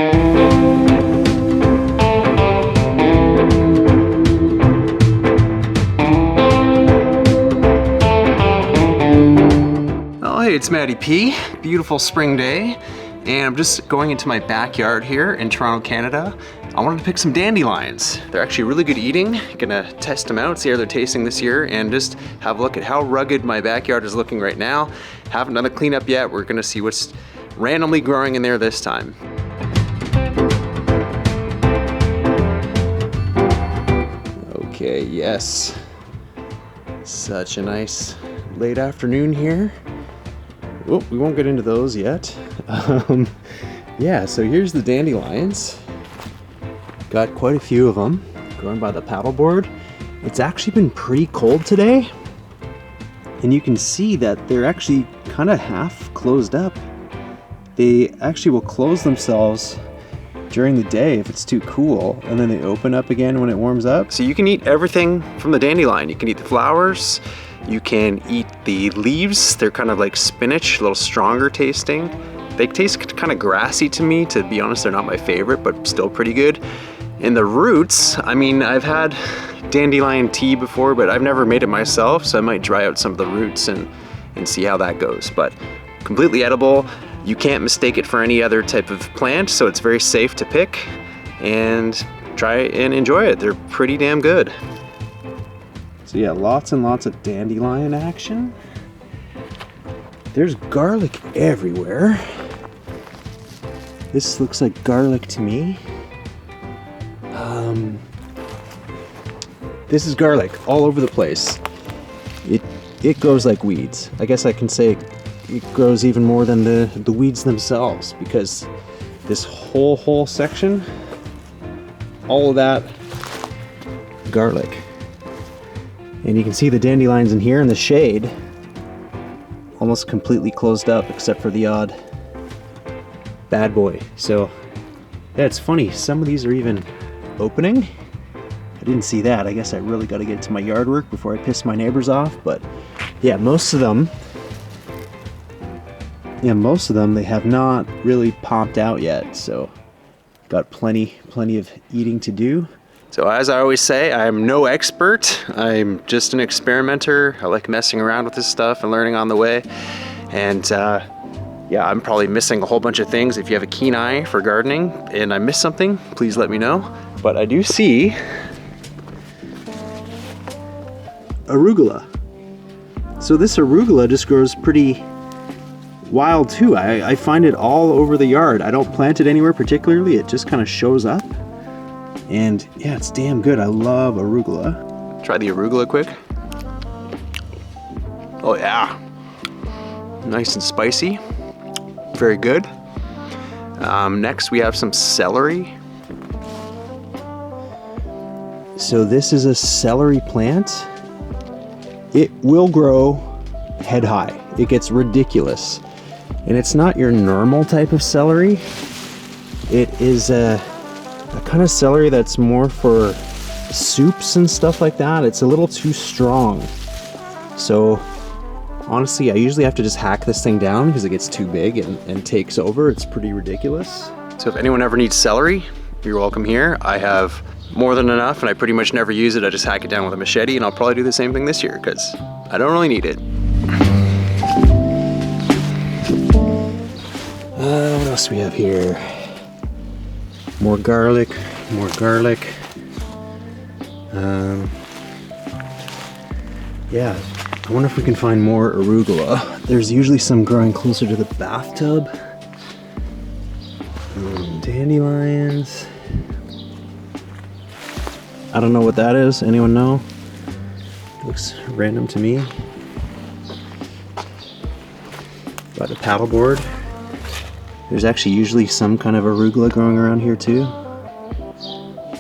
Oh, hey, it's Matty P. Beautiful spring day, and I'm just going into my backyard here in Toronto, Canada. I wanted to pick some dandelions. They're actually really good eating. Gonna test them out, see how they're tasting this year, and just have a look at how rugged my backyard is looking right now. Haven't done a cleanup yet. We're gonna see what's randomly growing in there this time. Okay, yes. Such a nice late afternoon here. Oh, we won't get into those yet. Yeah, so here's the dandelions. Got quite a few of them growing by the paddleboard. It's actually been pretty cold today, and you can see that they're actually kind of half closed up. They actually will close themselves during the day if it's too cool, and then they open up again when it warms up. So you can eat everything from the dandelion. You can eat the flowers, you can eat the leaves. They're kind of like spinach, a little stronger tasting. They taste kind of grassy to me. To be honest, they're not my favorite, but still pretty good. And the roots, I mean, I've had dandelion tea before, but I've never made it myself, so I might dry out some of the roots and see how that goes. But completely edible. You can't mistake it for any other type of plant, so it's very safe to pick and try and enjoy it. They're pretty damn good. So yeah, lots and lots of dandelion action. There's garlic everywhere. This looks like garlic to me. This is garlic all over the place. It grows like weeds. I guess I can say it grows even more than the weeds themselves, because this whole section, all of that garlic. And you can see the dandelions in here in the shade, almost completely closed up except for the odd bad boy. So yeah, it's funny, some of these are even opening. I didn't see that. I guess I really got to get to my yard work before I piss my neighbors off. But yeah, most of them they have not really popped out yet, so got plenty of eating to do. So as I always say, I'm no expert. I'm just an experimenter. I like messing around with this stuff and learning on the way. And yeah, I'm probably missing a whole bunch of things. If you have a keen eye for gardening and I miss something, please let me know. But I do see arugula. So this arugula just grows pretty wild too. I find it all over the yard. I don't plant it anywhere particularly. It just kind of shows up. And yeah, it's damn good. I love arugula. Try the arugula quick. Oh yeah. Nice and spicy. Very good. Next we have some celery. So this is a celery plant. It will grow head high. It gets ridiculous. And it's not your normal type of celery. It is a kind of celery that's more for soups and stuff like that. It's a little too strong. So honestly, I usually have to just hack this thing down because it gets too big and takes over. It's pretty ridiculous. So if anyone ever needs celery, you're welcome here. I have more than enough and I pretty much never use it. I just hack it down with a machete, and I'll probably do the same thing this year because I don't really need it. What else do we have here? More garlic, more garlic. Yeah, I wonder if we can find more arugula. There's usually some growing closer to the bathtub. Dandelions. I don't know what that is. Anyone know? Looks random to me. By the paddleboard. There's actually usually some kind of arugula growing around here too.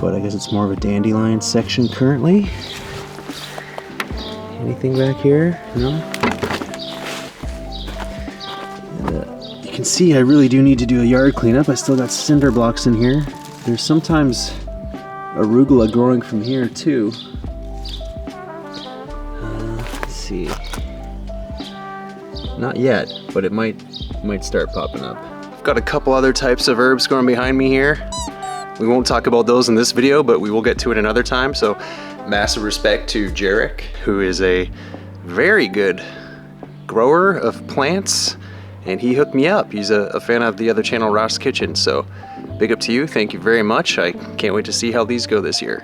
But I guess it's more of a dandelion section currently. Anything back here? No? And, you can see I really do need to do a yard cleanup. I still got cinder blocks in here. There's sometimes arugula growing from here too. Let's see. Not yet, but it might start popping up. Got a couple other types of herbs growing behind me here. We won't talk about those in this video, but we will get to it another time. So massive respect to Jarek, who is a very good grower of plants, and he hooked me up. He's a fan of the other channel, Ross Kitchen. So big up to you. Thank you very much. I can't wait to see how these go this year.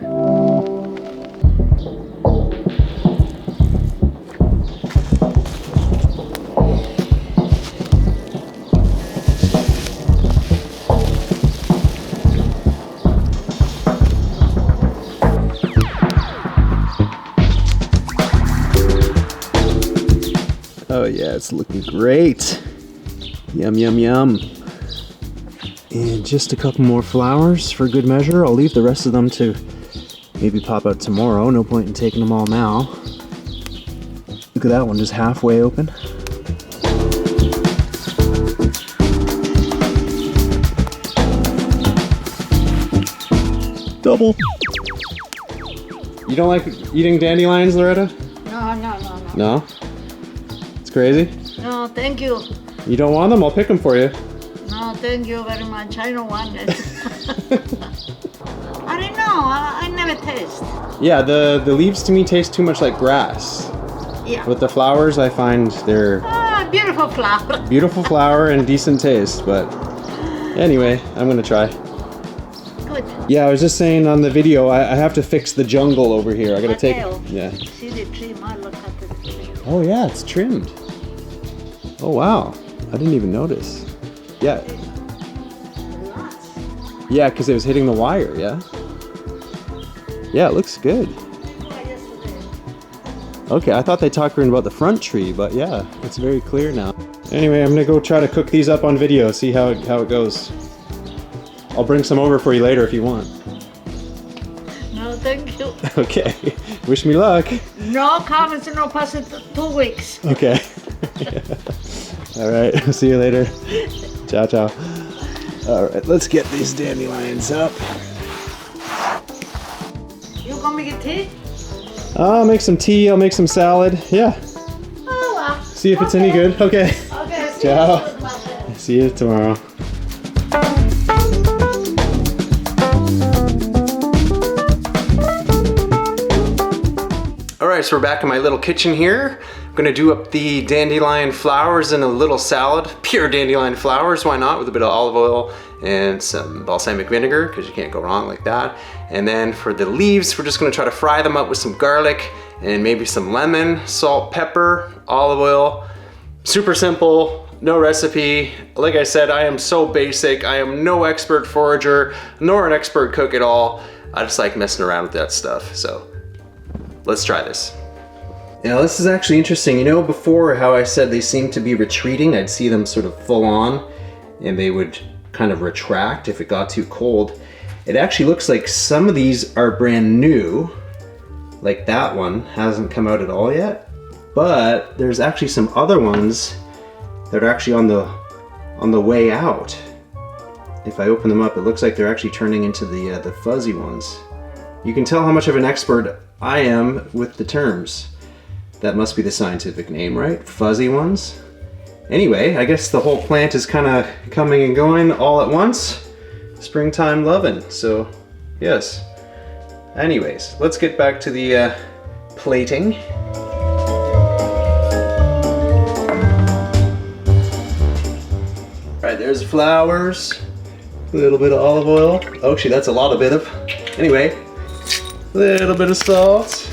Oh yeah, it's looking great. Yum, yum, yum. And just a couple more flowers for good measure. I'll leave the rest of them to maybe pop out tomorrow. No point in taking them all now. Look at that one, just halfway open. Double. You don't like eating dandelions, Loretta? No. No? It's crazy? No, thank you. You don't want them? I'll pick them for you. No, thank you very much. I don't want it. I don't know. I never taste. Yeah, the leaves to me taste too much like grass. Yeah. With the flowers, I find they're Beautiful flower. beautiful flower and decent taste, but anyway, I'm gonna try. Good. Yeah, I was just saying on the video, I have to fix the jungle over here. I gotta take, yeah. See the tree? I look at the tree. Oh yeah, it's trimmed. Oh wow, I didn't even notice. Yeah. Lots. Yeah, because it was hitting the wire, yeah? Yeah, it looks good. Yesterday. Okay, I thought they talked about the front tree, but yeah, it's very clear now. Anyway, I'm gonna go try to cook these up on video, see how it goes. I'll bring some over for you later if you want. No, thank you. Okay, wish me luck. No comments, no past 2 weeks. Okay. All right, see you later. Ciao, ciao. All right, let's get these dandelions up. You gonna make a tea? I'll make some tea, I'll make some salad. Yeah, Oh, well. see if it's any good. Okay. Okay, see Ciao. you soon. See you tomorrow. All right, so we're back in my little kitchen here. I'm gonna do up the dandelion flowers in a little salad. Pure dandelion flowers, why not? With a bit of olive oil and some balsamic vinegar, because you can't go wrong like that. And then for the leaves, we're just gonna try to fry them up with some garlic and maybe some lemon, salt, pepper, olive oil. Super simple, no recipe. Like I said, I am so basic. I am no expert forager, nor an expert cook at all. I just like messing around with that stuff, so let's try this. Now this is actually interesting. You know before how I said they seem to be retreating? I'd see them sort of full on and they would kind of retract if it got too cold. It actually looks like some of these are brand new. Like that one hasn't come out at all yet. But there's actually some other ones that are actually on the way out. If I open them up, it looks like they're actually turning into the fuzzy ones. You can tell how much of an expert I am with the terms. That must be the scientific name, right? Fuzzy ones. Anyway, I guess the whole plant is kind of coming and going all at once. Springtime lovin', so yes. Anyways, let's get back to the plating. Alright, there's flowers. A little bit of olive oil. Oh, actually, that's a lot of bit of. Anyway, a little bit of salt.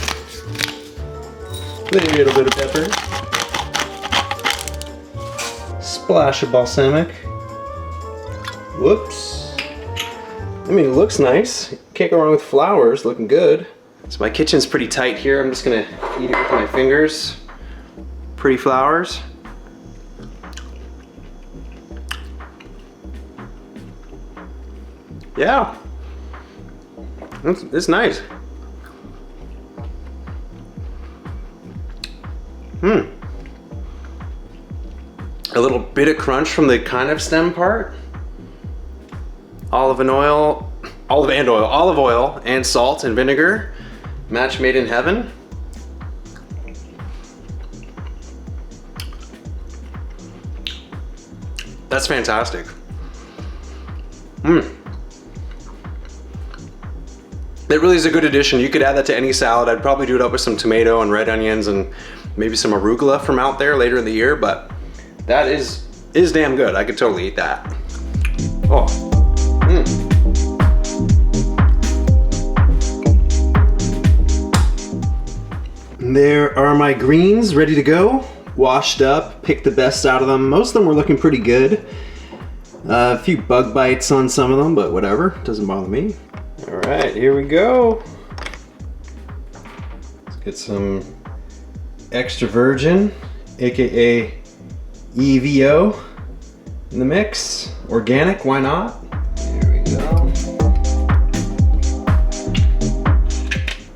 A little bit of pepper. Splash of balsamic. Whoops. I mean, it looks nice. Can't go wrong with flowers, looking good. So my kitchen's pretty tight here. I'm just gonna eat it with my fingers. Pretty flowers. Yeah. It's nice. A little bit of crunch from the kind of stem part. Olive oil and salt and vinegar. Match made in heaven. That's fantastic. It really is a good addition. You could add that to any salad. I'd probably do it up with some tomato and red onions and maybe some arugula from out there later in the year, but that is damn good. I could totally eat that. Oh. There are my greens ready to go. Washed up, picked the best out of them. Most of them were looking pretty good. A few bug bites on some of them, but whatever, doesn't bother me. All right, here we go. Let's get some extra virgin, AKA EVO, in the mix. Organic, why not? There we go.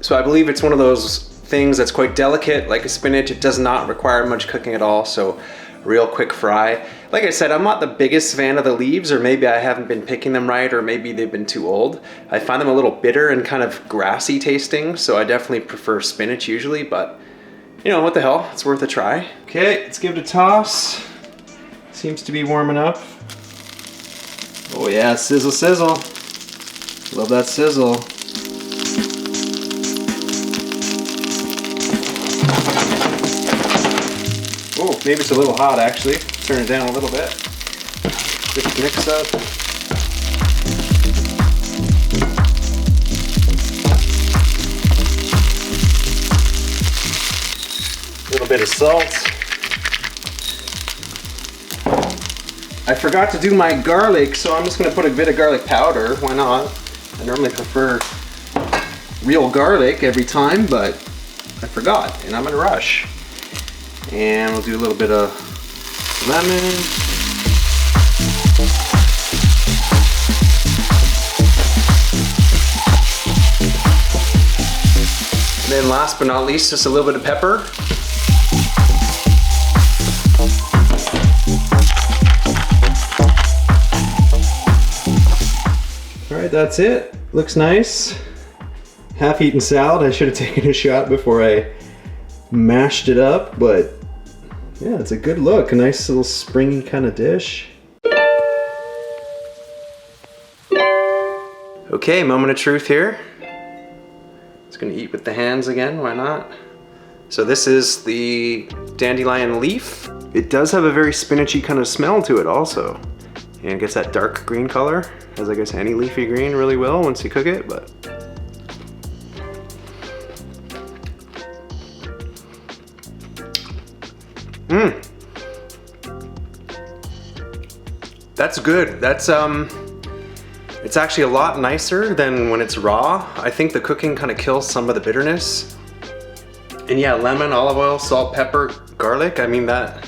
So I believe it's one of those things that's quite delicate, like a spinach. It does not require much cooking at all, so real quick fry. Like I said, I'm not the biggest fan of the leaves, or maybe I haven't been picking them right, or maybe they've been too old. I find them a little bitter and kind of grassy tasting, so I definitely prefer spinach usually, but you know, what the hell, it's worth a try. Okay, let's give it a toss. Seems to be warming up. Oh yeah, sizzle sizzle. Love that sizzle. Oh, maybe it's a little hot actually. Turn it down a little bit. Quick mix up. A little bit of salt. I forgot to do my garlic, so I'm just gonna put a bit of garlic powder. Why not? I normally prefer real garlic every time, but I forgot, and I'm in a rush. And we'll do a little bit of lemon. And then last but not least, just a little bit of pepper. All right, that's it. Looks nice. Half-eaten salad. I should have taken a shot before I mashed it up, but yeah, it's a good look. A nice little springy kind of dish. Okay, moment of truth here. Just gonna eat with the hands again, why not? So this is the dandelion leaf. It does have a very spinachy kind of smell to it also. And it gets that dark green color, as I guess any leafy green really will once you cook it, but. That's good. That's it's actually a lot nicer than when it's raw. I think the cooking kind of kills some of the bitterness. And yeah, lemon, olive oil, salt, pepper, garlic. I mean that.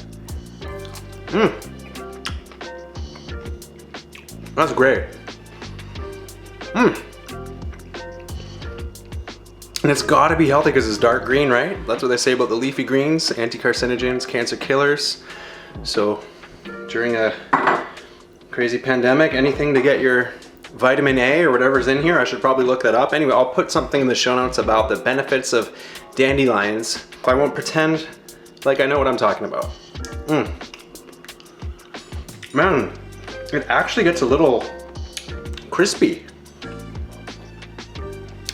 That's great. And it's gotta be healthy because it's dark green, right? That's what they say about the leafy greens, anti-carcinogens, cancer killers. So during a crazy pandemic, anything to get your vitamin A or whatever's in here, I should probably look that up. Anyway, I'll put something in the show notes about the benefits of dandelions. I won't pretend like I know what I'm talking about. Man, it actually gets a little crispy.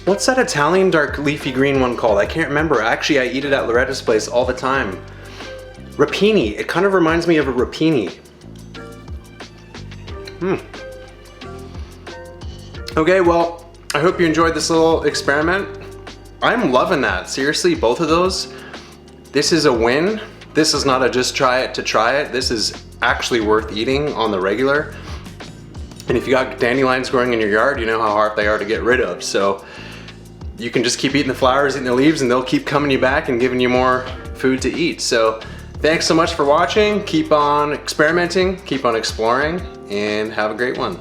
What's that Italian dark leafy green one called? I can't remember. Actually, I eat it at Loretta's place all the time. Rapini. It kind of reminds me of a rapini. Okay, well, I hope you enjoyed this little experiment. I'm loving that. Seriously, both of those. This is a win. This is not a just try it to try it. This is actually worth eating on the regular. And if you got dandelions growing in your yard, you know how hard they are to get rid of. So you can just keep eating the flowers, eating the leaves, and they'll keep coming you back and giving you more food to eat. So thanks so much for watching. Keep on experimenting, keep on exploring, and have a great one.